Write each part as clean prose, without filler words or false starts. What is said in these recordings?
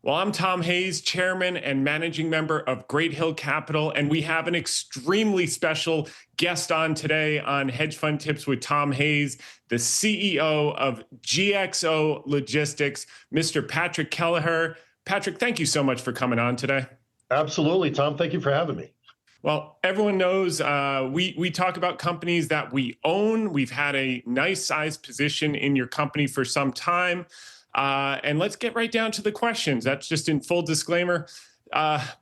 Well, I'm Tom Hayes, Chairman and Managing Member of Great Hill Capital, and we have an extremely special guest on today on Hedge Fund Tips with Tom Hayes, the CEO of GXO Logistics, Mr. Patrick Kelleher. Patrick, thank you so much for coming on today. Absolutely, Tom. Thank you for having me. Well, everyone knows we talk about companies that we own. We've had a nice sized position in your company for some time. And let's get right down to the questions. That's just in full disclaimer.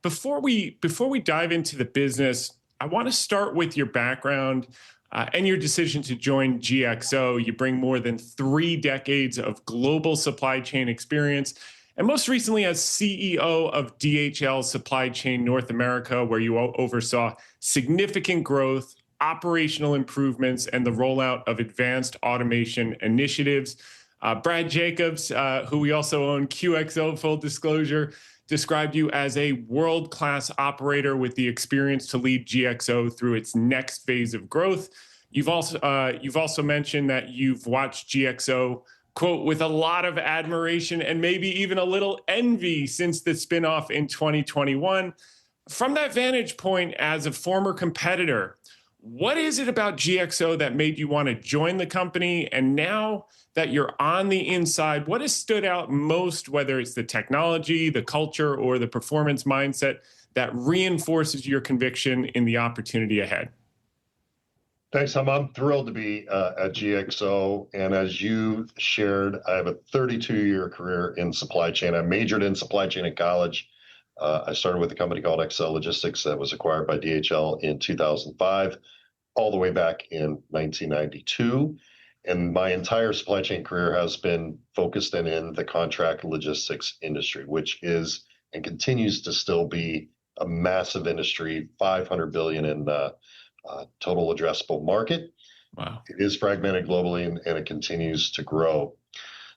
Before we dive into the business, I want to start with your background and your decision to join GXO. You bring more than 3 decades of global supply chain experience, and most recently as CEO of DHL Supply Chain North America, where you oversaw significant growth, operational improvements, and the rollout of advanced automation initiatives. Brad Jacobs, who we also own QXO, full disclosure, described you as a world-class operator with the experience to lead GXO through its next phase of growth. You've also mentioned that you've watched GXO, quote, with a lot of admiration and maybe even a little envy since the spinoff in 2021. From that vantage point, as a former competitor, what is it about GXO that made you want to join the company? And now that you're on the inside, what has stood out most, whether it's the technology, the culture, or the performance mindset that reinforces your conviction in the opportunity ahead? Thanks, Tom. I'm thrilled to be at GXO. And as you shared, I have a 32-year career in supply chain. I majored in supply chain in college. I started with a company called GXO Logistics that was acquired by DHL in 2005, all the way back in 1992. And my entire supply chain career has been focused in the contract logistics industry, which is and continues to still be a massive industry, 500 billion in total addressable market. Wow. It is fragmented globally and it continues to grow.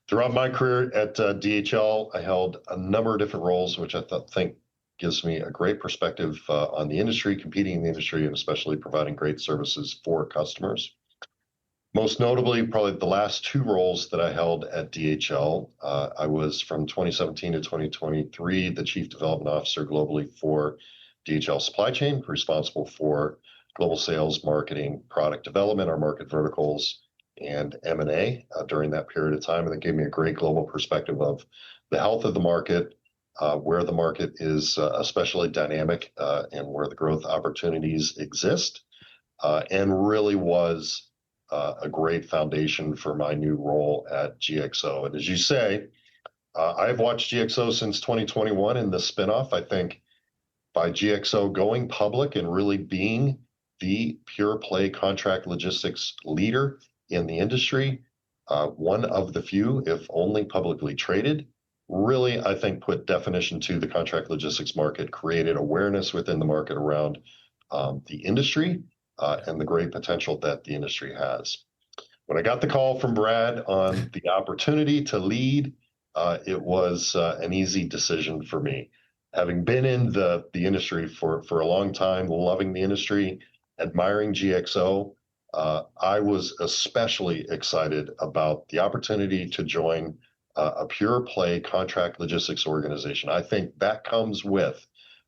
Throughout my career at DHL, I held a number of different roles, which I think gives me a great perspective on the industry, competing in the industry, and especially providing great services for customers. Most notably, probably the last 2 roles that I held at DHL, I was from 2017 to 2023, the Chief Development Officer globally for DHL Supply Chain, responsible for global sales, marketing, product development, our market verticals, and M&A during that period of time. And it gave me a great global perspective of the health of the market, where the market is especially dynamic, and where the growth opportunities exist, and really was a great foundation for my new role at GXO. And as you say, I've watched GXO since 2021 in the spinoff. I think by GXO going public and really being the pure play contract logistics leader in the industry, one of the few, if only publicly traded, really, I think, put definition to the contract logistics market, created awareness within the market around the industry and the great potential that the industry has. When I got the call from Brad on the opportunity to lead, it was an easy decision for me. Having been in the industry for a long time, loving the industry, admiring GXO, I was especially excited about the opportunity to join a pure play contract logistics organization. I think that comes with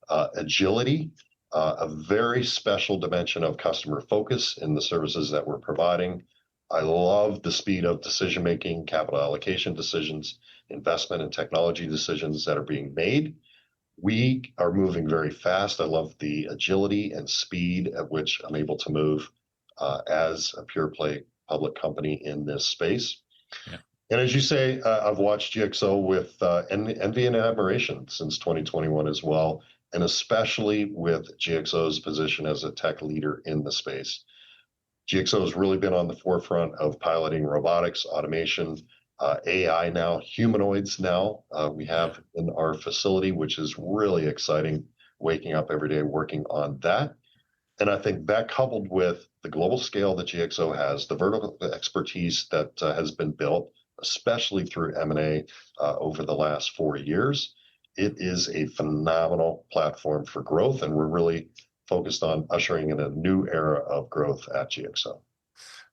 agility, a very special dimension of customer focus in the services that we're providing. I love the speed of decision making, capital allocation decisions, investment and technology decisions that are being made. We are moving very fast. I love the agility and speed at which I'm able to move as a pure play public company in this space. Yeah. And as you say, I've watched GXO with envy and admiration since 2021 as well, and especially with GXO's position as a tech leader in the space. GXO has really been on the forefront of piloting robotics, automation, AI now, humanoids now. We have in our facility, which is really exciting, waking up every day working on that. And I think that coupled with the global scale that GXO has, the vertical expertise that has been built, especially through M&A over the last 4 years, it is a phenomenal platform for growth. And we're really focused on ushering in a new era of growth at GXO.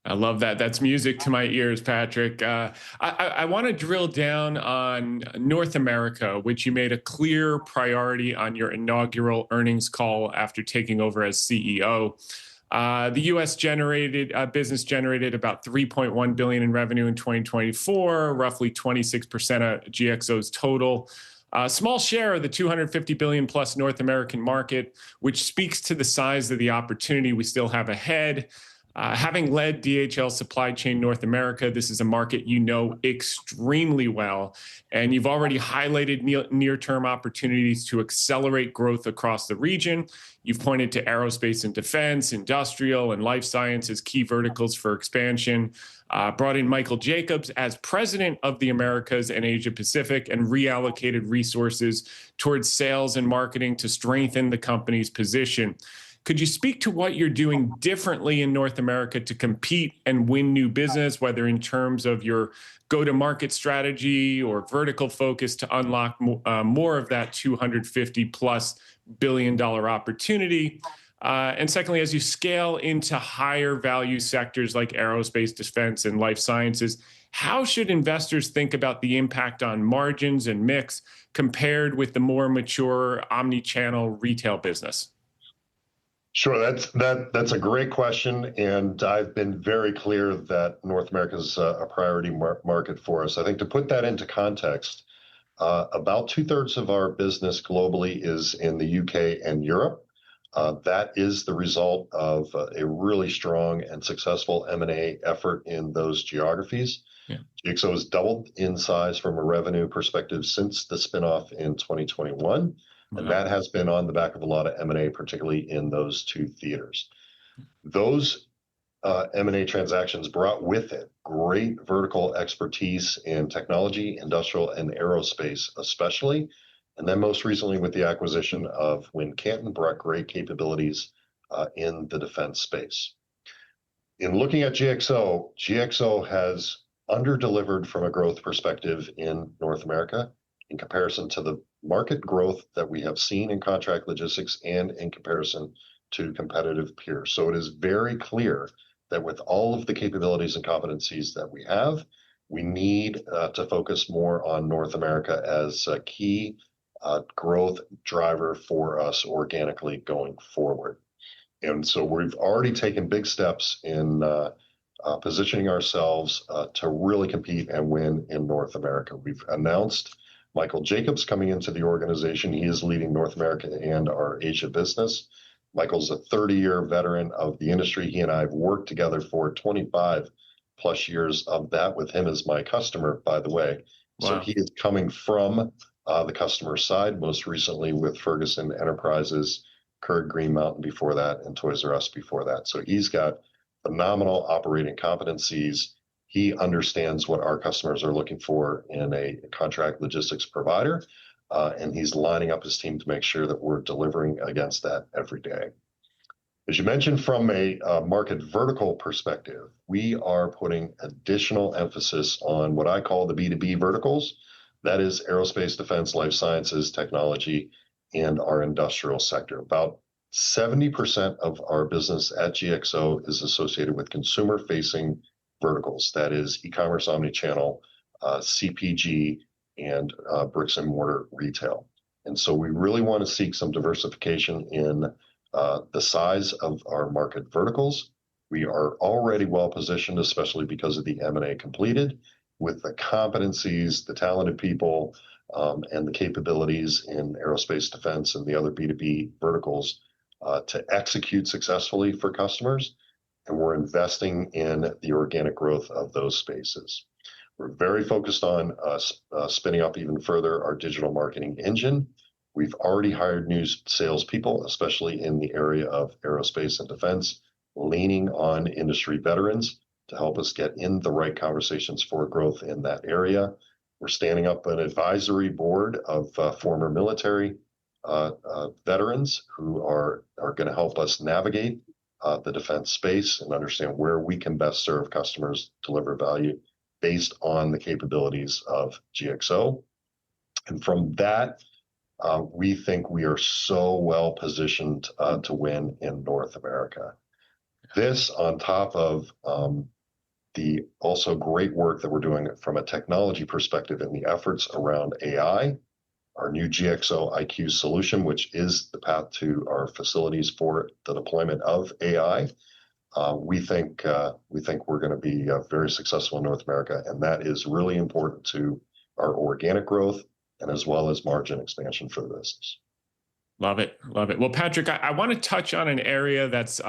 I love that. That's music to my ears, Patrick. I want to drill down on North America, which you made a clear priority on your inaugural earnings call after taking over as CEO. The U.S. business generated about 3.1 billion in revenue in 2024, roughly 26% of GXO's total. A small share of the 250 billion plus North American market, which speaks to the size of the opportunity we still have ahead. Having led DHL Supply Chain North America, this is a market you know extremely well, and you've already highlighted near-term opportunities to accelerate growth across the region. You've pointed to aerospace and defense, industrial, and life sciences key verticals for expansion. Brought in Michael Jacobs as president of the Americas and Asia Pacific and reallocated resources towards sales and marketing to strengthen the company's position. Could you speak to what you're doing differently in North America to compete and win new business, whether in terms of your go-to-market strategy or vertical focus to unlock more of that 250 plus billion dollar opportunity? And secondly, as you scale into higher value sectors like aerospace, defense, and life sciences, how should investors think about the impact on margins and mix compared with the more mature omni-channel retail business? Sure, that's a great question, and I've been very clear that North America is a priority market for us. I think to put that into context, about two-thirds of our business globally is in the UK and Europe. That is the result of a really strong and successful M&A effort in those geographies. Yeah. GXO has doubled in size from a revenue perspective since the spinoff in 2021. And that has been on the back of a lot of M&A, particularly in those two theaters. Those M&A transactions brought with it great vertical expertise in technology, industrial, and aerospace, especially. And then most recently with the acquisition of Wincanton, brought great capabilities in the defense space. In looking at GXO, GXO has underdelivered from a growth perspective in North America in comparison to the market growth that we have seen in contract logistics and in comparison to competitive peers. So it is very clear that with all of the capabilities and competencies that we have, we need to focus more on North America as a key growth driver for us organically going forward. And so we've already taken big steps in positioning ourselves to really compete and win in North America. We've announced Michael Jacobs coming into the organization. He is leading North America and our Asia business. Michael's a 30-year veteran of the industry. He and I have worked together for 25 plus years of that, with him as my customer, by the way. Wow. So he is coming from the customer side, most recently with Ferguson Enterprises, Keurig Green Mountain before that, and Toys R Us before that. So he's got phenomenal operating competencies. He understands what our customers are looking for in a contract logistics provider, and he's lining up his team to make sure that we're delivering against that every day. As you mentioned, from a market vertical perspective, we are putting additional emphasis on what I call the B2B verticals. That is aerospace, defense, life sciences, technology, and our industrial sector. About 70% of our business at GXO is associated with consumer-facing verticals. That is e-commerce, omni-channel, CPG, and bricks and mortar retail. And so we really want to seek some diversification in the size of our market verticals. We are already well positioned, especially because of the M&A completed, with the competencies, the talented people, and the capabilities in aerospace, defense, and the other B2B verticals to execute successfully for customers. And we're investing in the organic growth of those spaces. We're very focused on spinning up even further our digital marketing engine. We've already hired new salespeople, especially in the area of aerospace and defense, leaning on industry veterans to help us get in the right conversations for growth in that area. We're standing up an advisory board of former military veterans who are going to help us navigate the defense space and understand where we can best serve customers, deliver value based on the capabilities of GXO. And from that, we think we are so well positioned to win in North America. This on top of the also great work that we're doing from a technology perspective in the efforts around AI, our new GXO IQ solution, which is the path to our facilities for the deployment of AI. We think we're going to be very successful in North America, and that is really important to our organic growth and as well as margin expansion for the business. Love it. Love it. Well, Patrick, I want to touch on an area that's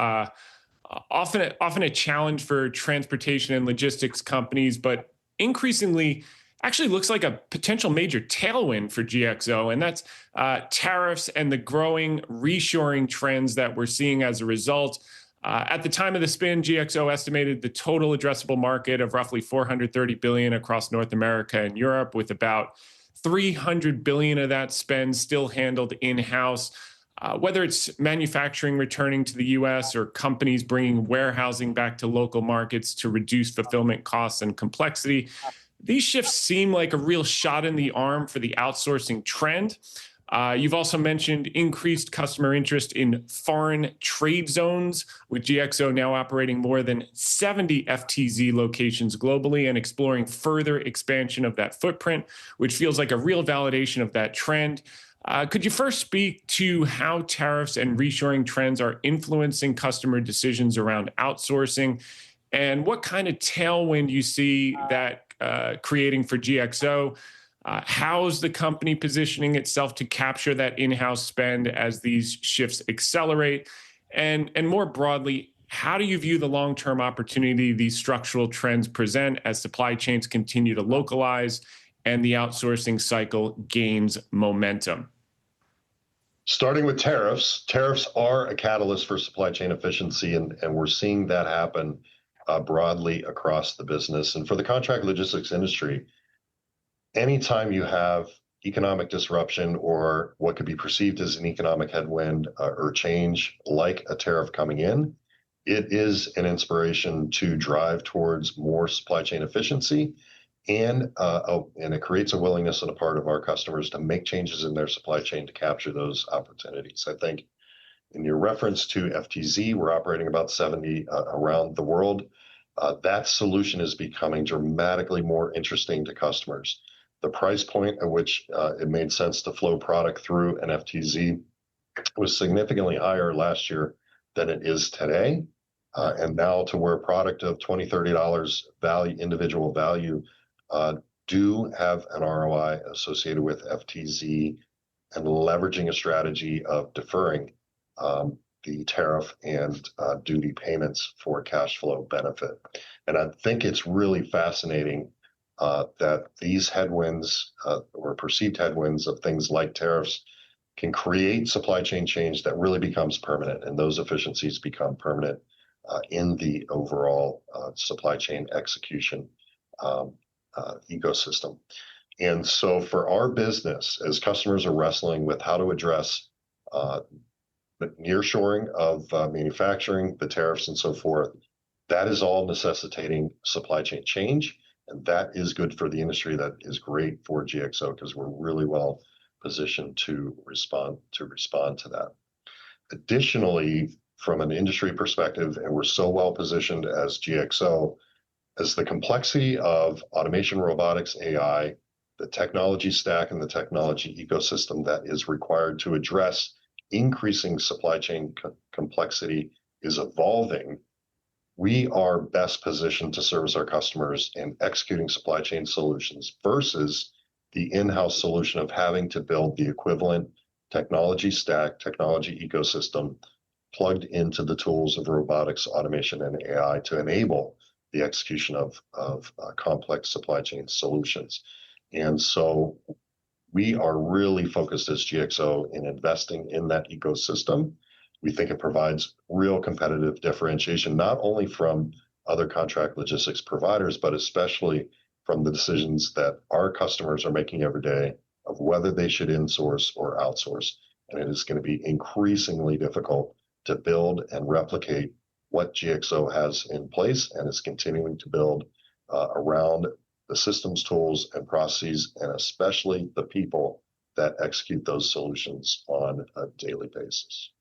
often a challenge for transportation and logistics companies, but increasingly actually looks like a potential major tailwind for GXO, and that's tariffs and the growing reshoring trends that we're seeing as a result. At the time of the spin, GXO estimated the total addressable market of roughly 430 billion across North America and Europe, with about 300 billion of that spend still handled in-house. Whether it's manufacturing returning to the US or companies bringing warehousing back to local markets to reduce fulfillment costs and complexity, these shifts seem like a real shot in the arm for the outsourcing trend. You've also mentioned increased customer interest in foreign trade zones, with GXO now operating more than 70 FTZ locations globally and exploring further expansion of that footprint, which feels like a real validation of that trend. Could you first speak to how tariffs and reshoring trends are influencing customer decisions around outsourcing, and what kind of tailwind you see that creating for GXO? How's the company positioning itself to capture that in-house spend as these shifts accelerate? And more broadly, how do you view the long-term opportunity these structural trends present as supply chains continue to localize and the outsourcing cycle gains momentum? Starting with tariffs, tariffs are a catalyst for supply chain efficiency, and we're seeing that happen broadly across the business. And for the contract logistics industry, anytime you have economic disruption or what could be perceived as an economic headwind or change like a tariff coming in, it is an inspiration to drive towards more supply chain efficiency, and it creates a willingness on the part of our customers to make changes in their supply chain to capture those opportunities. I think in your reference to FTZ, we're operating about 70 around the world. That solution is becoming dramatically more interesting to customers. The price point at which it made sense to flow product through an FTZ was significantly higher last year than it is today. And now to where a product of $20, $30 value, individual value, do have an ROI associated with FTZ and leveraging a strategy of deferring the tariff and duty payments for cash flow benefit. And I think it's really fascinating that these headwinds or perceived headwinds of things like tariffs can create supply chain change that really becomes permanent, and those efficiencies become permanent in the overall supply chain execution ecosystem. And so for our business, as customers are wrestling with how to address the nearshoring of manufacturing, the tariffs and so forth, that is all necessitating supply chain change. And that is good for the industry. That is great for GXO because we're really well positioned to respond to that. Additionally, from an industry perspective, and we're so well positioned as GXO, as the complexity of automation, robotics, AI, the technology stack and the technology ecosystem that is required to address increasing supply chain complexity is evolving, we are best positioned to service our customers in executing supply chain solutions versus the in-house solution of having to build the equivalent technology stack, technology ecosystem plugged into the tools of robotics, automation, and AI to enable the execution of complex supply chain solutions. And so we are really focused as GXO in investing in that ecosystem. We think it provides real competitive differentiation, not only from other contract logistics providers, but especially from the decisions that our customers are making every day of whether they should insource or outsource. And it is going to be increasingly difficult to build and replicate what GXO has in place and is continuing to build around the systems, tools, and processes, and especially the people that execute those solutions on a daily basis.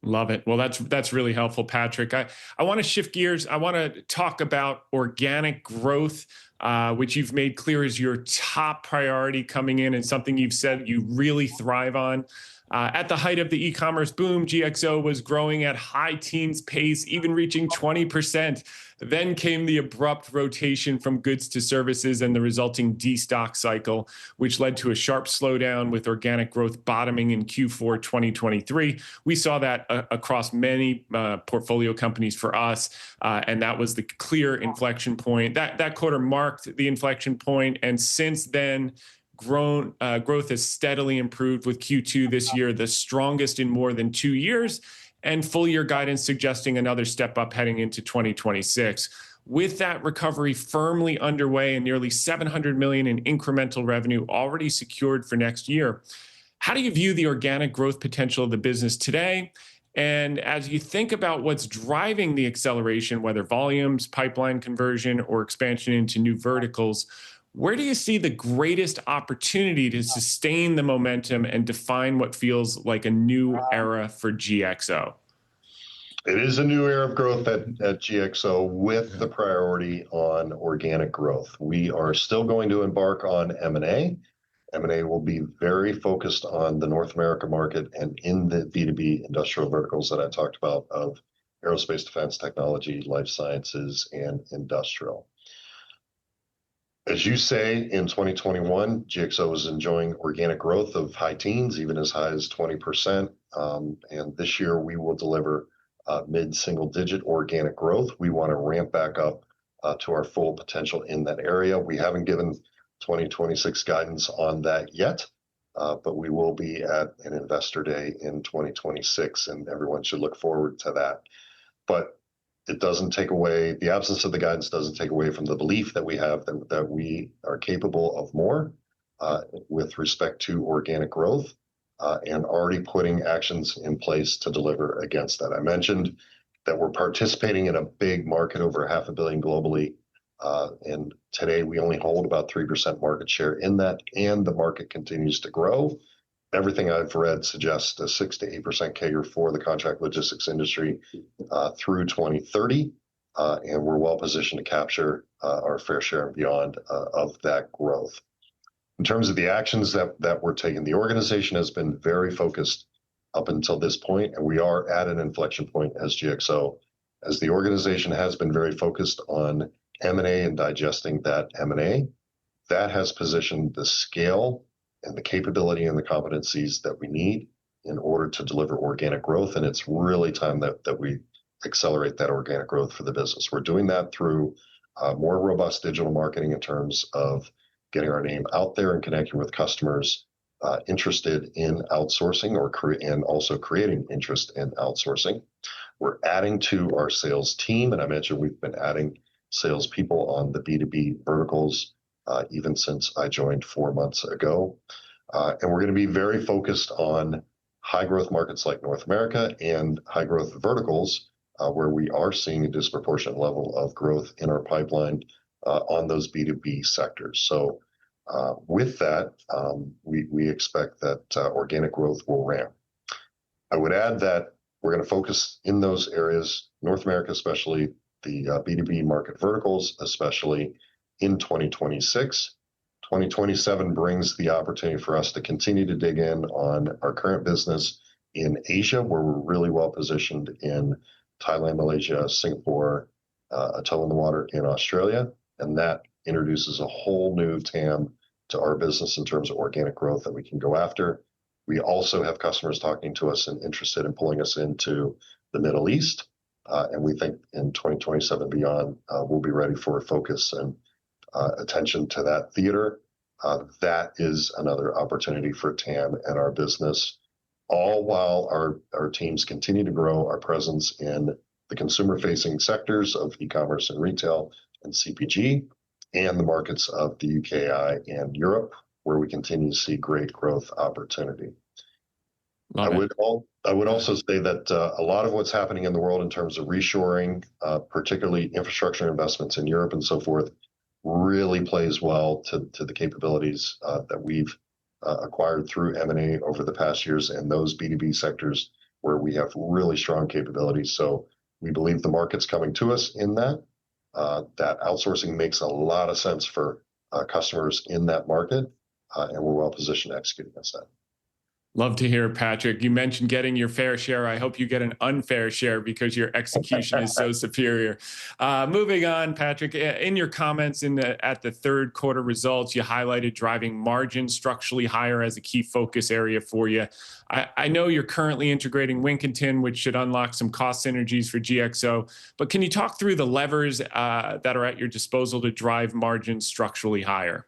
Love it. Well, that's really helpful, Patrick. I want to shift gears. I want to talk about organic growth, which you've made clear is your top priority coming in, and something you've said you really thrive on. At the height of the e-commerce boom, GXO was growing at high teens pace, even reaching 20%. Then came the abrupt rotation from goods to services and the resulting destock cycle, which led to a sharp slowdown with organic growth bottoming in Q4 2023. We saw that across many portfolio companies for us, and that was the clear inflection point. That quarter marked the inflection point, and since then, growth has steadily improved, with Q2 this year the strongest in more than 2 years, and full year guidance suggesting another step up heading into 2026. With that recovery firmly underway and nearly $700 million in incremental revenue already secured for next year, how do you view the organic growth potential of the business today? And as you think about what's driving the acceleration, whether volumes, pipeline conversion, or expansion into new verticals, where do you see the greatest opportunity to sustain the momentum and define what feels like a new era for GXO? It is a new era of growth at GXO with the priority on organic growth. We are still going to embark on M&A. M&A will be very focused on the North America market and in the B2B industrial verticals that I talked about of aerospace, defense, technology, life sciences, and industrial. As you say, in 2021, GXO was enjoying organic growth of high teens, even as high as 20%. And this year we will deliver mid-single digit organic growth. We want to ramp back up to our full potential in that area. We haven't given 2026 guidance on that yet, but we will be at an investor day in 2026, and everyone should look forward to that. But it doesn't take away, the absence of the guidance doesn't take away from the belief that we have that we are capable of more with respect to organic growth, and already putting actions in place to deliver against that. I mentioned that we're participating in a big market, over $500 million globally, and today we only hold about 3% market share in that, and the market continues to grow. Everything I've read suggests a 6 to 8% CAGR for the contract logistics industry through 2030, and we're well positioned to capture our fair share and beyond of that growth. In terms of the actions that we're taking, the organization has been very focused up until this point, and we are at an inflection point as GXO, as the organization has been very focused on M&A and digesting that M&A. That has positioned the scale and the capability and the competencies that we need in order to deliver organic growth. And it's really time that we accelerate that organic growth for the business. We're doing that through more robust digital marketing in terms of getting our name out there and connecting with customers interested in outsourcing and also creating interest in outsourcing. We're adding to our sales team, and I mentioned we've been adding salespeople on the B2B verticals even since I joined 4 months ago. And we're going to be very focused on high growth markets like North America and high growth verticals where we are seeing a disproportionate level of growth in our pipeline on those B2B sectors. So with that, we expect that organic growth will ramp. I would add that we're going to focus in those areas, North America, especially the B2B market verticals, especially in 2026. 2027 brings the opportunity for us to continue to dig in on our current business in Asia, where we're really well positioned in Thailand, Malaysia, Singapore, a toe in the water in Australia. And that introduces a whole new TAM to our business in terms of organic growth that we can go after. We also have customers talking to us and interested in pulling us into the Middle East. And we think in 2027 beyond, we'll be ready for focus and attention to that theater. That is another opportunity for TAM and our business, all while our teams continue to grow our presence in the consumer-facing sectors of e-commerce and retail and CPG, and the markets of the UKI and Europe, where we continue to see great growth opportunity. I would also say that a lot of what's happening in the world in terms of reshoring, particularly infrastructure investments in Europe and so forth, really plays well to the capabilities that we've acquired through M&A over the past years, and those B2B sectors where we have really strong capabilities. So we believe the market's coming to us in that. That outsourcing makes a lot of sense for customers in that market, and we're well positioned to execute against that. Love to hear, Patrick. You mentioned getting your fair share. I hope you get an unfair share because your execution is so superior. Moving on, Patrick, in your comments at the third quarter results, you highlighted driving margin structurally higher as a key focus area for you. I know you're currently integrating Wincanton, which should unlock some cost synergies for GXO, but can you talk through the levers that are at your disposal to drive margins structurally higher?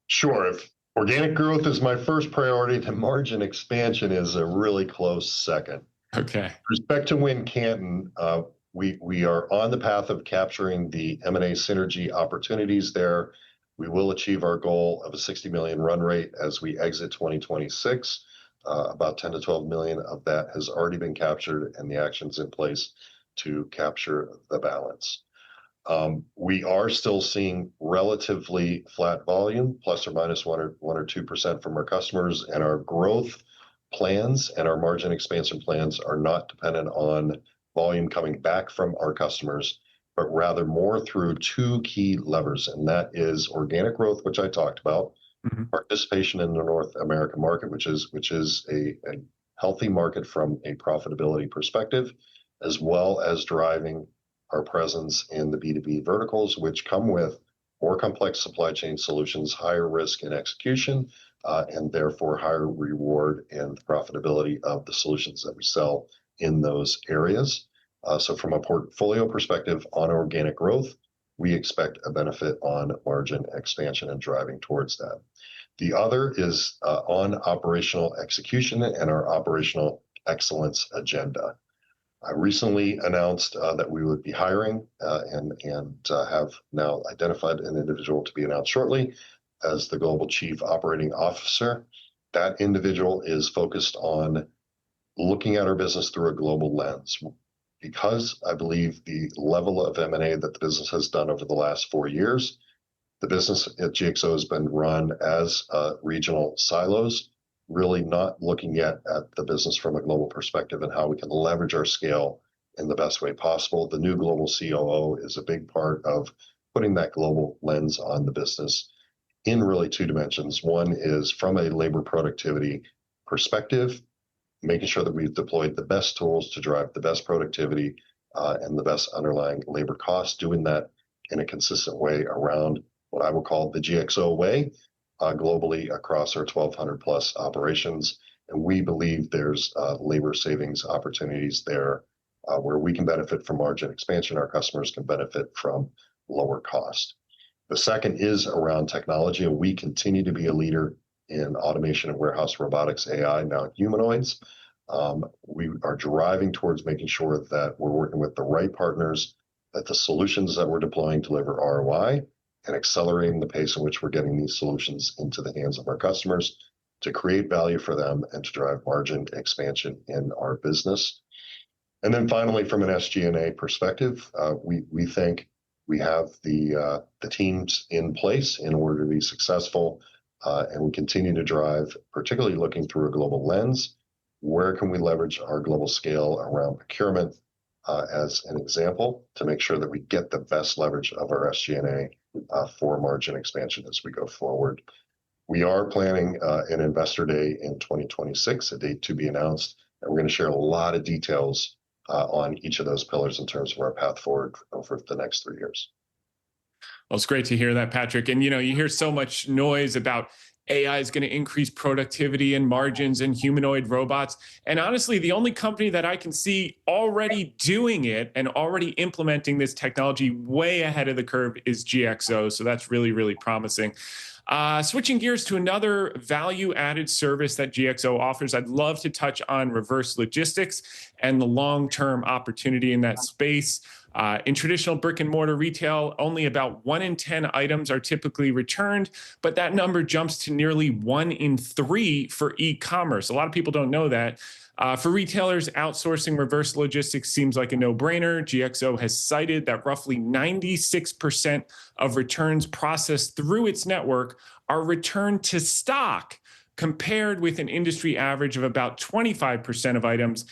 Sure. If organic growth is my first priority, then margin expansion is a really close second. Okay. With respect to Wincanton, we are on the path of capturing the M&A synergy opportunities there. We will achieve our goal of a $60 million run rate as we exit 2026. About 10 to 12 million of that has already been captured, and the actions in place to capture the balance. We are still seeing relatively flat volume, plus or minus 1 or 2% from our customers, and our growth plans and our margin expansion plans are not dependent on volume coming back from our customers, but rather more through two key levers, and that is organic growth, which I talked about, participation in the North American market, which is a healthy market from a profitability perspective, as well as driving our presence in the B2B verticals, which come with more complex supply chain solutions, higher risk in execution, and therefore higher reward and profitability of the solutions that we sell in those areas. So from a portfolio perspective on organic growth, we expect a benefit on margin expansion and driving towards that. The other is on operational execution and our operational excellence agenda. I recently announced that we would be hiring and have now identified an individual to be announced shortly as the Global Chief Operating Officer. That individual is focused on looking at our business through a global lens. Because I believe the level of M&A that the business has done over the last 4 years, the business at GXO has been run as regional silos, really not looking yet at the business from a global perspective and how we can leverage our scale in the best way possible. The new global COO is a big part of putting that global lens on the business in really two dimensions. One is from a labor productivity perspective, making sure that we've deployed the best tools to drive the best productivity and the best underlying labor costs, doing that in a consistent way around what I would call the GXO way, globally across our 1,200 plus operations. And we believe there's labor savings opportunities there where we can benefit from margin expansion. Our customers can benefit from lower cost. The second is around technology, and we continue to be a leader in automation and warehouse robotics, AI, now humanoids. We are driving towards making sure that we're working with the right partners, that the solutions that we're deploying deliver ROI, and accelerating the pace in which we're getting these solutions into the hands of our customers to create value for them and to drive margin expansion in our business. And then finally, from an SG&A perspective, we think we have the teams in place in order to be successful, and we continue to drive, particularly looking through a global lens. Where can we leverage our global scale around procurement as an example to make sure that we get the best leverage of our SG&A for margin expansion as we go forward? We are planning an investor day in 2026, a date to be announced, and we're going to share a lot of details on each of those pillars in terms of our path forward over the next 3 years. Well, it's great to hear that, Patrick. And, you know, you hear so much noise about AI is going to increase productivity and margins and humanoid robots. And honestly, the only company that I can see already doing it and already implementing this technology way ahead of the curve is GXO. So that's really, really promising. Switching gears to another value-added service that GXO offers, I'd love to touch on reverse logistics and the long-term opportunity in that space. In traditional brick and mortar retail, only about 1 in 10 items are typically returned, but that number jumps to nearly 1 in 3 for e-commerce. A lot of people don't know that. For retailers, outsourcing reverse logistics seems like a no-brainer. GXO has cited that roughly 96% of returns processed through its network are returned to stock compared with an industry average of about 25% of items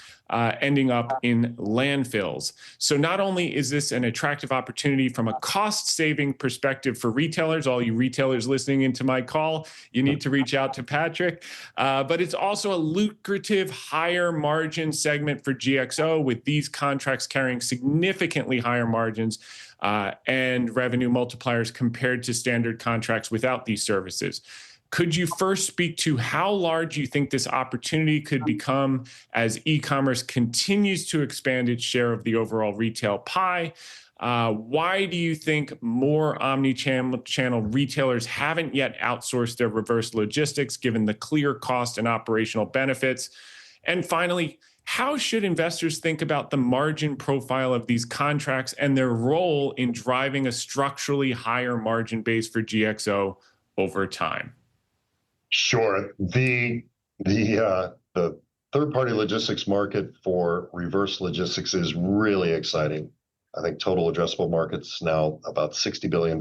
ending up in landfills. So not only is this an attractive opportunity from a cost-saving perspective for retailers, all you retailers listening into my call, you need to reach out to Patrick, but it's also a lucrative, higher margin segment for GXO, with these contracts carrying significantly higher margins and revenue multipliers compared to standard contracts without these services. Could you first speak to how large you think this opportunity could become as e-commerce continues to expand its share of the overall retail pie? Why do you think more omni-channel retailers haven't yet outsourced their reverse logistics, given the clear cost and operational benefits? And finally, how should investors think about the margin profile of these contracts and their role in driving a structurally higher margin base for GXO over time? Sure. The third-party logistics market for reverse logistics is really exciting. I think total addressable market's now about $60 billion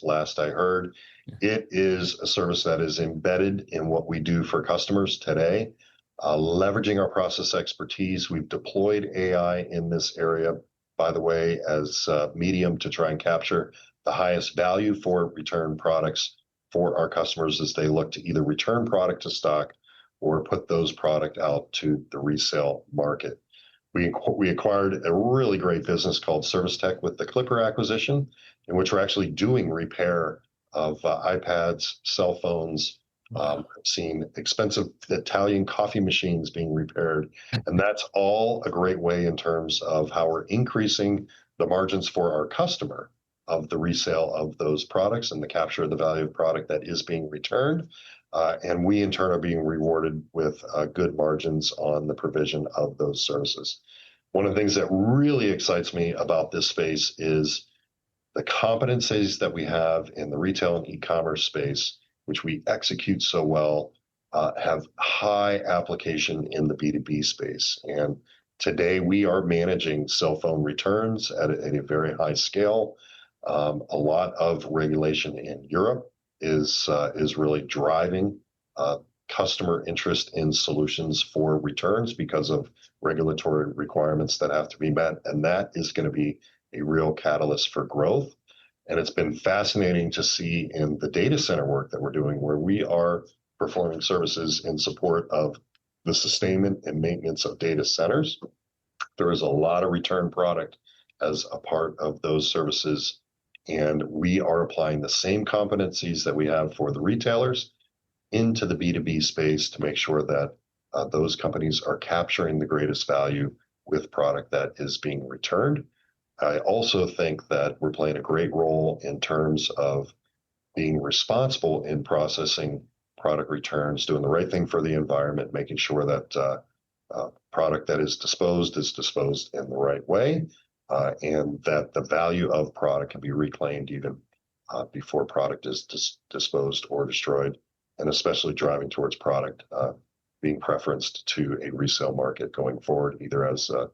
last I heard. It is a service that is embedded in what we do for customers today. Leveraging our process expertise, we've deployed AI in this area, by the way, as a medium to try and capture the highest value for return products for our customers as they look to either return product to stock or put those product out to the resale market. We acquired a really great business called Service Tech with the Clipper acquisition, in which we're actually doing repair of iPads, cell phones. I've seen expensive Italian coffee machines being repaired. And that's all a great way in terms of how we're increasing the margins for our customer of the resale of those products and the capture of the value of product that is being returned. And we in turn are being rewarded with good margins on the provision of those services. One of the things that really excites me about this space is the competencies that we have in the retail and e-commerce space, which we execute so well, have high application in the B2B space. And today we are managing cell phone returns at a very high scale. A lot of regulation in Europe is really driving customer interest in solutions for returns because of regulatory requirements that have to be met. And that is going to be a real catalyst for growth. And it's been fascinating to see in the data center work that we're doing, where we are performing services in support of the sustainment and maintenance of data centers. There is a lot of return product as a part of those services. And we are applying the same competencies that we have for the retailers into the B2B space to make sure that those companies are capturing the greatest value with product that is being returned. I also think that we're playing a great role in terms of being responsible in processing product returns, doing the right thing for the environment, making sure that product that is disposed in the right way, and that the value of product can be reclaimed even before product is disposed or destroyed, and especially driving towards product being preferenced to a resale market going forward, either as a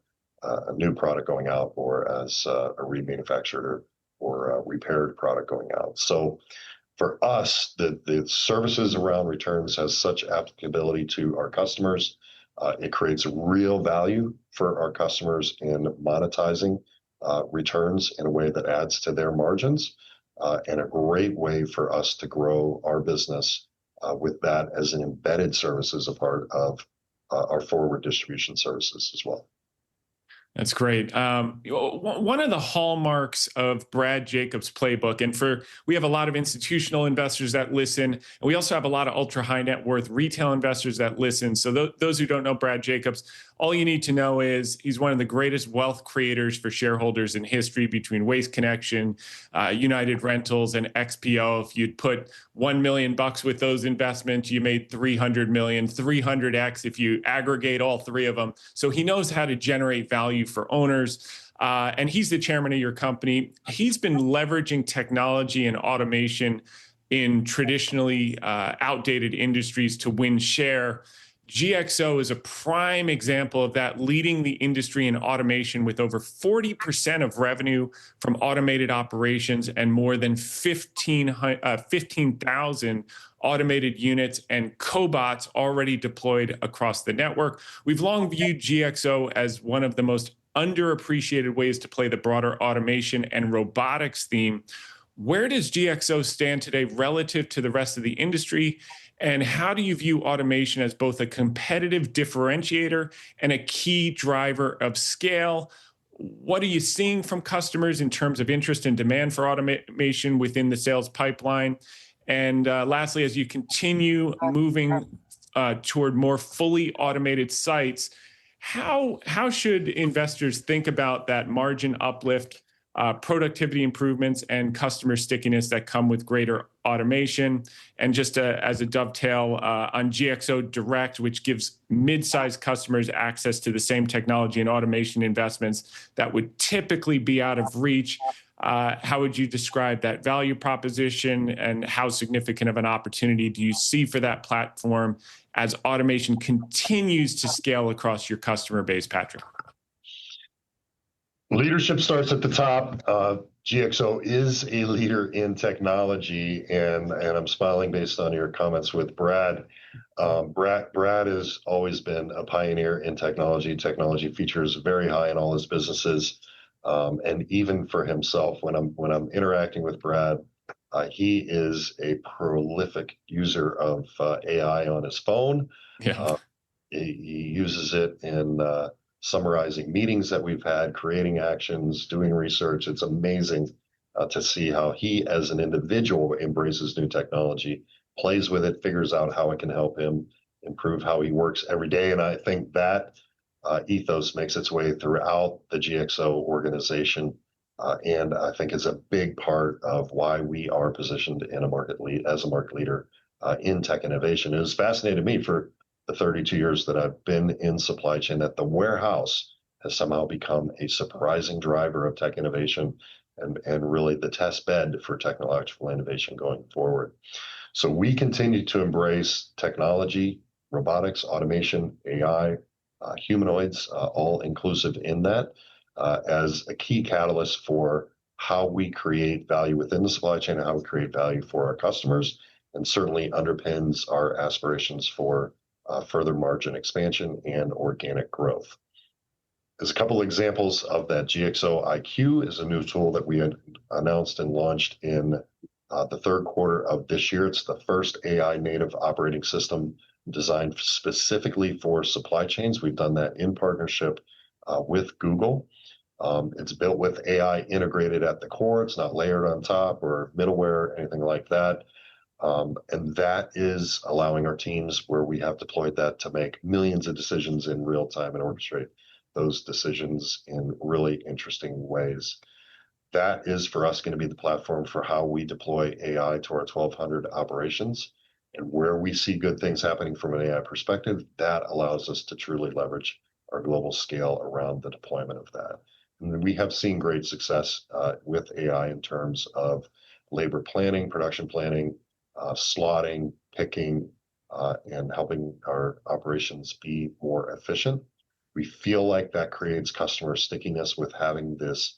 new product going out or as a remanufactured or a repaired product going out. So for us, the services around returns has such applicability to our customers. It creates real value for our customers in monetizing returns in a way that adds to their margins, and a great way for us to grow our business with that as an embedded service as a part of our forward distribution services as well. That's great. One of the hallmarks of Brad Jacobs' playbook, and we have a lot of institutional investors that listen, and we also have a lot of ultra high net worth retail investors that listen. So those who don't know Brad Jacobs, all you need to know is he's one of the greatest wealth creators for shareholders in history, between Waste Connection, United Rentals, and XPO. If you'd put $1 million with those investments, you made 300 million, 300x if you aggregate all three of them. So he knows how to generate value for owners. And he's the chairman of your company. He's been leveraging technology and automation in traditionally outdated industries to win share. GXO is a prime example of that, leading the industry in automation with over 40% of revenue from automated operations and more than 15,000 automated units and cobots already deployed across the network. We've long viewed GXO as one of the most underappreciated ways to play the broader automation and robotics theme. Where does GXO stand today relative to the rest of the industry? And how do you view automation as both a competitive differentiator and a key driver of scale? What are you seeing from customers in terms of interest and demand for automation within the sales pipeline? And lastly, as you continue moving toward more fully automated sites, how should investors think about that margin uplift, productivity improvements, and customer stickiness that come with greater automation? And just as a dovetail on GXO Direct, which gives mid-sized customers access to the same technology and automation investments that would typically be out of reach, how would you describe that value proposition, and how significant of an opportunity do you see for that platform as automation continues to scale across your customer base, Patrick? Leadership starts at the top. GXO is a leader in technology, and I'm smiling based on your comments with Brad. Brad has always been a pioneer in technology. Technology features very high in all his businesses, and even for himself. When I'm interacting with Brad, he is a prolific user of AI on his phone. Yeah. He uses it in summarizing meetings that we've had, creating actions, doing research. It's amazing to see how he, as an individual, embraces new technology, plays with it, figures out how it can help him improve how he works every day. And I think that ethos makes its way throughout the GXO organization. And I think it's a big part of why we are positioned in a as a market leader in tech innovation. It has fascinated me for the 32 years that I've been in supply chain that the warehouse has somehow become a surprising driver of tech innovation and really the test bed for technological innovation going forward. So we continue to embrace technology, robotics, automation, AI, humanoids, all inclusive in that, as a key catalyst for how we create value within the supply chain and how we create value for our customers, and certainly underpins our aspirations for further margin expansion and organic growth. As a couple examples of that, GXO IQ is a new tool that we had announced and launched in the third quarter of this year. It's the first AI native operating system designed specifically for supply chains. We've done that in partnership with Google. It's built with AI integrated at the core. It's not layered on top or middleware, anything like that. And that is allowing our teams where we have deployed that to make millions of decisions in real time and orchestrate those decisions in really interesting ways. That is for us going to be the platform for how we deploy AI to our 1,200 operations. And where we see good things happening from an AI perspective, that allows us to truly leverage our global scale around the deployment of that. And we have seen great success with AI in terms of labor planning, production planning, slotting, picking, and helping our operations be more efficient. We feel like that creates customer stickiness with having this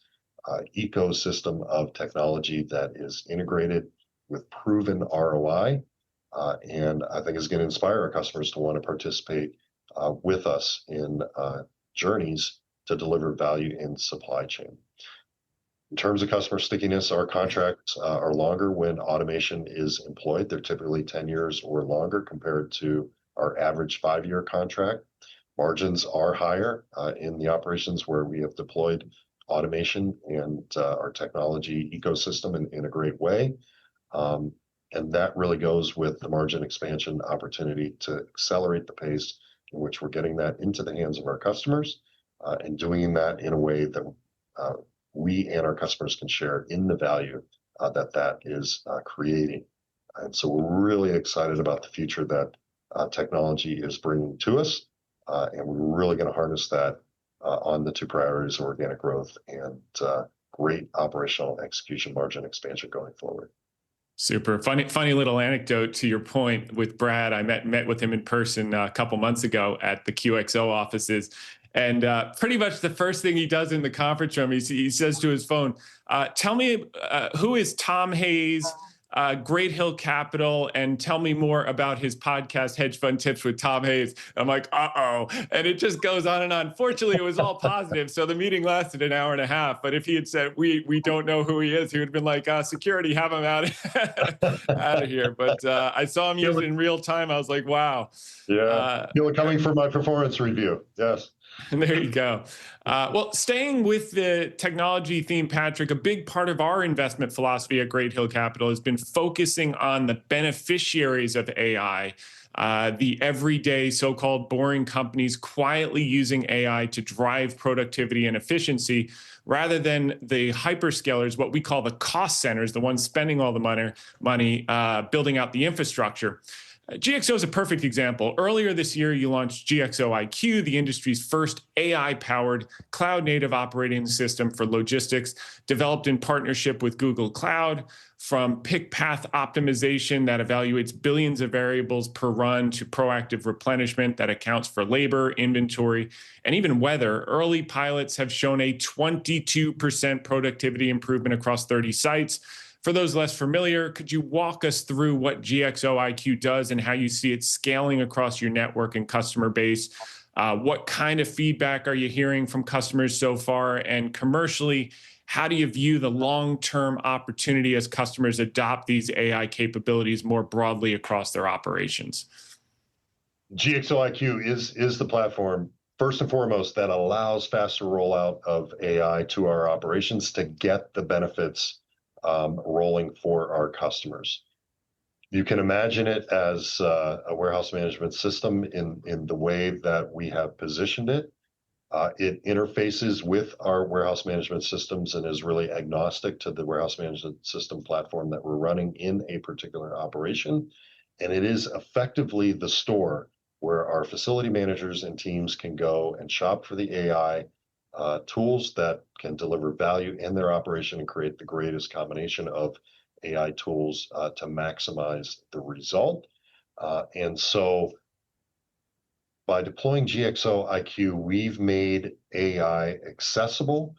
ecosystem of technology that is integrated with proven ROI, and I think is going to inspire our customers to want to participate with us in journeys to deliver value in supply chain. In terms of customer stickiness, our contracts are longer when automation is employed. They're typically 10 years or longer compared to our average 5-year contract. Margins are higher in the operations where we have deployed automation and our technology ecosystem in a great way. And that really goes with the margin expansion opportunity to accelerate the pace in which we're getting that into the hands of our customers and doing that in a way that we and our customers can share in the value that is creating. And so we're really excited about the future that technology is bringing to us. And we're really going to harness that on the two priorities of organic growth and great operational execution margin expansion going forward. Super funny little anecdote to your point with Brad. I met with him in person a couple months ago at the QXO offices, and pretty much the first thing he does in the conference room, he says to his phone, "Tell me who is Tom Hayes, Great Hill Capital, and tell me more about his podcast, Hedge Fund Tips with Tom Hayes." I'm like, "Uh-oh," and it just goes on and on. Fortunately, it was all positive, so the meeting lasted an hour and a half. But if he had said, "We don't know who he is," he would have been like, "Security, have him out out of here." But I saw him use Feel it it, in real time. I was like, "Wow." yeah. Uh, Feel it coming for my performance review. Yes. And there you go. Well, staying with the technology theme, Patrick, a big part of our investment philosophy at Great Hill Capital has been focusing on the beneficiaries of AI, the everyday so called boring companies quietly using AI to drive productivity and efficiency rather than the hyperscalers, what we call the cost centers, the ones spending all the money building out the infrastructure. GXO is a perfect example. Earlier this year, you launched GXO IQ, the industry's first AI-powered cloud-native operating system for logistics, developed in partnership with Google Cloud. From pick path optimization that evaluates billions of variables per run to proactive replenishment that accounts for labor, inventory, and even weather, early pilots have shown a 22% productivity improvement across 30 sites. For those less familiar, could you walk us through what GXO IQ does and how you see it scaling across your network and customer base? What kind of feedback are you hearing from customers so far? And commercially, how do you view the long-term opportunity as customers adopt these AI capabilities more broadly across their operations? GXO IQ is the platform first and foremost that allows faster rollout of AI to our operations to get the benefits rolling for our customers. You can imagine it as a warehouse management system in the way that we have positioned it. It interfaces with our warehouse management systems and is really agnostic to the warehouse management system platform that we're running in a particular operation. And it is effectively the store where our facility managers and teams can go and shop for the AI tools that can deliver value in their operation and create the greatest combination of AI tools to maximize the result. And so by deploying GXO IQ, we've made AI accessible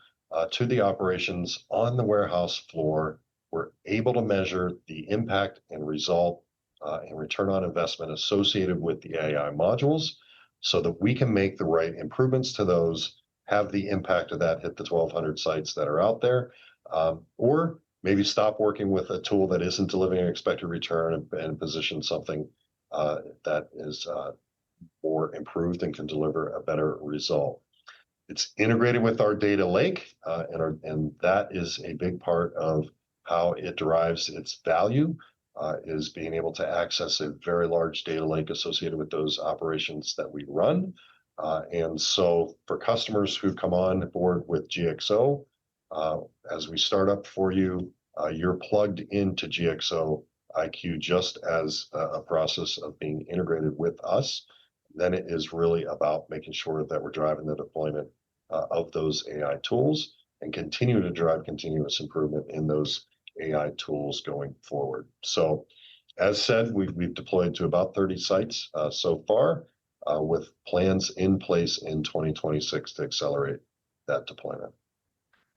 to the operations on the warehouse floor. We're able to measure the impact and result and return on investment associated with the AI modules so that we can make the right improvements to those, have the impact of that hit the 1,200 sites that are out there, or maybe stop working with a tool that isn't delivering an expected return and position something that is more improved and can deliver a better result. It's integrated with our data lake, and that is a big part of how it derives its value, is being able to access a very large data lake associated with those operations that we run. And so for customers who come on board with GXO, as we start up for you, you're plugged into GXO IQ just as a process of being integrated with us. Then it is really about making sure that we're driving the deployment of those AI tools and continue to drive continuous improvement in those AI tools going forward. So, as said, we've deployed to about 30 sites so far, with plans in place in 2026 to accelerate that deployment.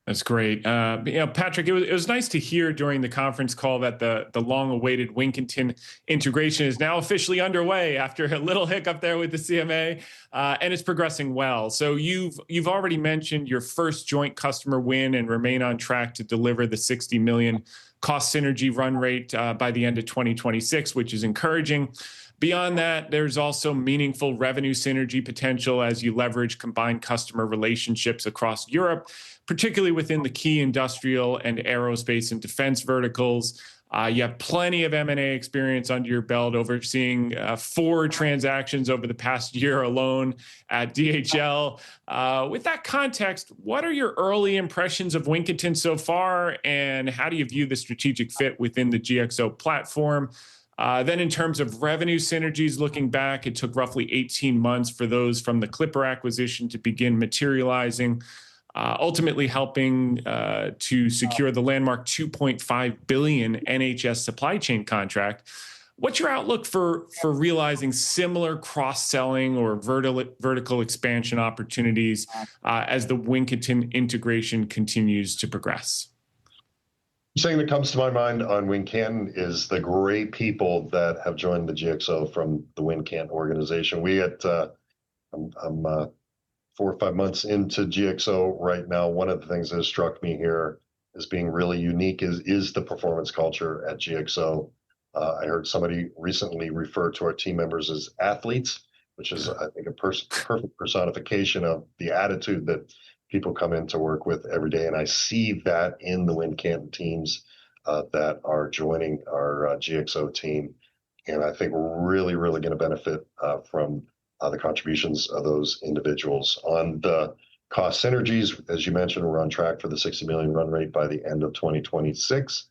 That's great. Patrick, it was nice to hear during the conference call that the long-awaited Wincanton integration is now officially underway after a little hiccup there with the CMA, and it's progressing well. So you've already mentioned your first joint customer win and remain on track to deliver the 60 million cost synergy run rate by the end of 2026, which is encouraging. Beyond that, there's also meaningful revenue synergy potential as you leverage combined customer relationships across Europe, particularly within the key industrial and aerospace and defense verticals. You have plenty of M&A experience under your belt, overseeing 4 transactions over the past year alone at DHL. With that context, what are your early impressions of Wincanton so far, and how do you view the strategic fit within the GXO platform? Then in terms of revenue synergies, looking back, it took roughly 18 months for those from the Clipper acquisition to begin materializing. ultimately helping to secure the landmark 2.5 billion NHS supply chain contract. What's your outlook for realizing similar cross-selling or vertical expansion opportunities as the Wincanton integration continues to progress? Thing that comes to my mind on Wincanton is the great people that have joined the GXO from the Wincanton organization. I'm 4 or 5 months into GXO right now. One of the things that has struck me here as being really unique is the performance culture at GXO. I heard somebody recently refer to our team members as athletes, which is, I think, a perfect personification of the attitude that people come in to work with every day. And I see that in the Wincanton teams that are joining our GXO team. And I think we're really, really going to benefit from the contributions of those individuals. On the cost synergies, as you mentioned, we're on track for the 60 million run rate by the end of 2026.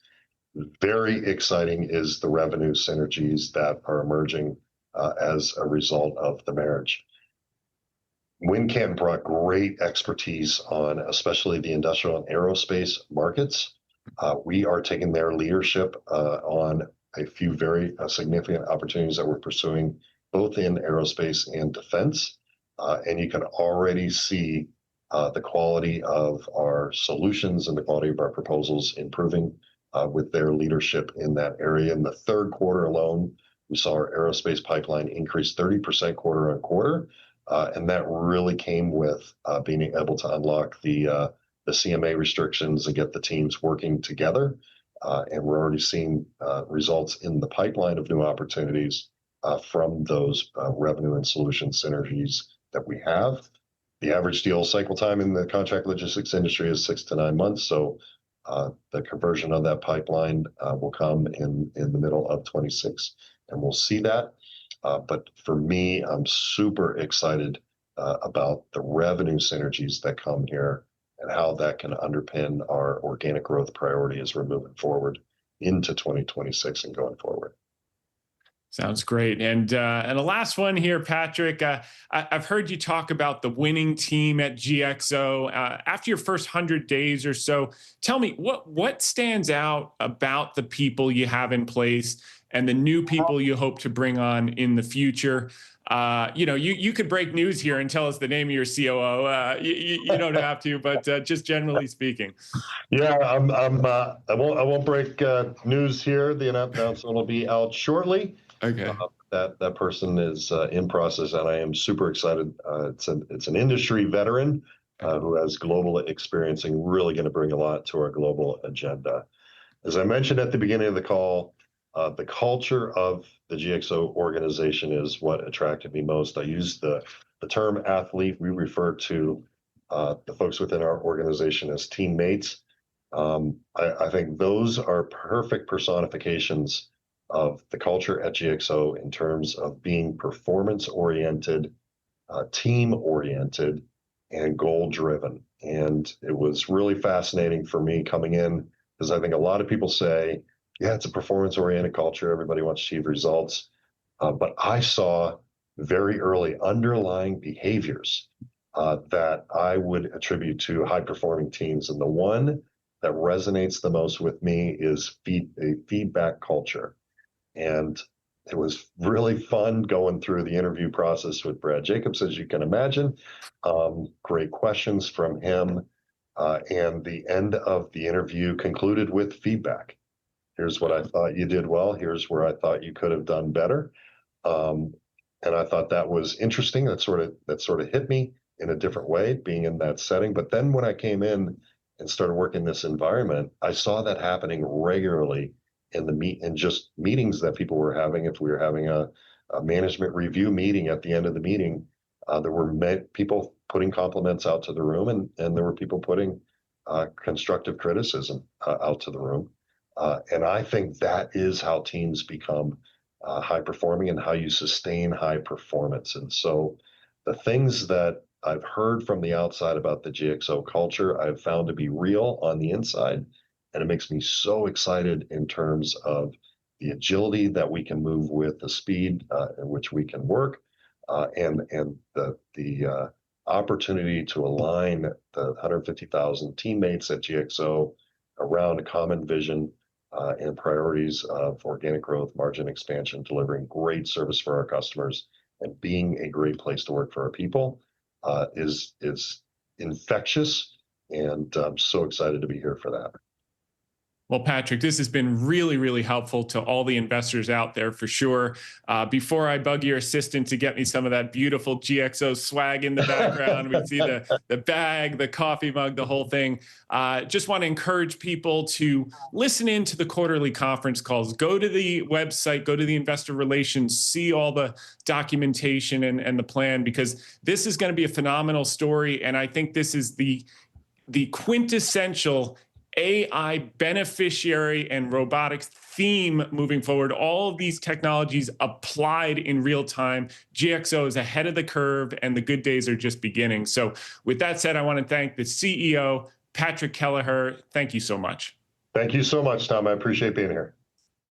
Very exciting is the revenue synergies that are emerging as a result of the marriage. Wincanton brought great expertise on especially the industrial and aerospace markets. We are taking their leadership on a few very significant opportunities that we're pursuing, both in aerospace and defense. And you can already see the quality of our solutions and the quality of our proposals improving with their leadership in that area. In the third quarter alone, we saw our aerospace pipeline increase 30% quarter on quarter. And that really came with being able to unlock the CMA restrictions and get the teams working together. And we're already seeing results in the pipeline of new opportunities from those revenue and solution synergies that we have. The average deal cycle time in the contract logistics industry is 6 to 9 months. So the conversion of that pipeline will come in the middle of 26, and we'll see that. But for me, I'm super excited about the revenue synergies that come here and how that can underpin our organic growth priority as we're moving forward into 2026 and going forward. Sounds great. And the last one here, Patrick, I've heard you talk about the winning team at GXO. After your first 100 days or so, tell me what stands out about the people you have in place and the new people you hope to bring on in the future. You could break news here and tell us the name of your COO. You don't have to, but just generally speaking. Yeah, I won't break news here. The announcement will be out shortly. Okay. That person is in process, and I am super excited. It's an industry veteran who has global experience and really going to bring a lot to our global agenda. As I mentioned at the beginning of the call, the culture of the GXO organization is what attracted me most. I use the term athlete. We refer to the folks within our organization as teammates. I think those are perfect personifications of the culture at GXO in terms of being performance-oriented, team-oriented, and goal-driven. And it was really fascinating for me coming in because I think a lot of people say, yeah, it's a performance-oriented culture. Everybody wants to achieve results. But I saw very early underlying behaviors that I would attribute to high-performing teams. And the one that resonates the most with me is a feedback culture. And it was really fun going through the interview process with Brad Jacobs, as you can imagine. Great questions from him. And the end of the interview concluded with feedback. Here's what I thought you did well. Here's where I thought you could have done better. And I thought that was interesting. That sort of hit me in a different way, being in that setting. But then when I came in and started working this environment, I saw that happening regularly in just meetings that people were having. If we were having a management review meeting at the end of the meeting, there were people putting compliments out to the room, and there were people putting constructive criticism out to the room. And I think that is how teams become high performing and how you sustain high performance. And so the things that I've heard from the outside about the GXO culture, I've found to be real on the inside. And it makes me so excited in terms of the agility that we can move with, the speed in which we can work, and the opportunity to align the 150,000 teammates at GXO around a common vision and priorities of organic growth, margin expansion, delivering great service for our customers, and being a great place to work for our people is infectious. And I'm so excited to be here for that. Well, Patrick, this has been really, really helpful to all the investors out there for sure. Before I bug your assistant to get me some of that beautiful GXO swag in the background, we see the bag, the coffee mug, the whole thing. Just want to encourage people to listen in to the quarterly conference calls. Go to the website, go to the investor relations, see all the documentation and the plan, because this is going to be a phenomenal story. And I think this is the quintessential AI beneficiary and robotics theme moving forward. All of these technologies applied in real time. GXO is ahead of the curve, and the good days are just beginning. So with that said, I want to thank the CEO, Patrick Kelleher. Thank you so much. Thank you so much, Tom. I appreciate being here.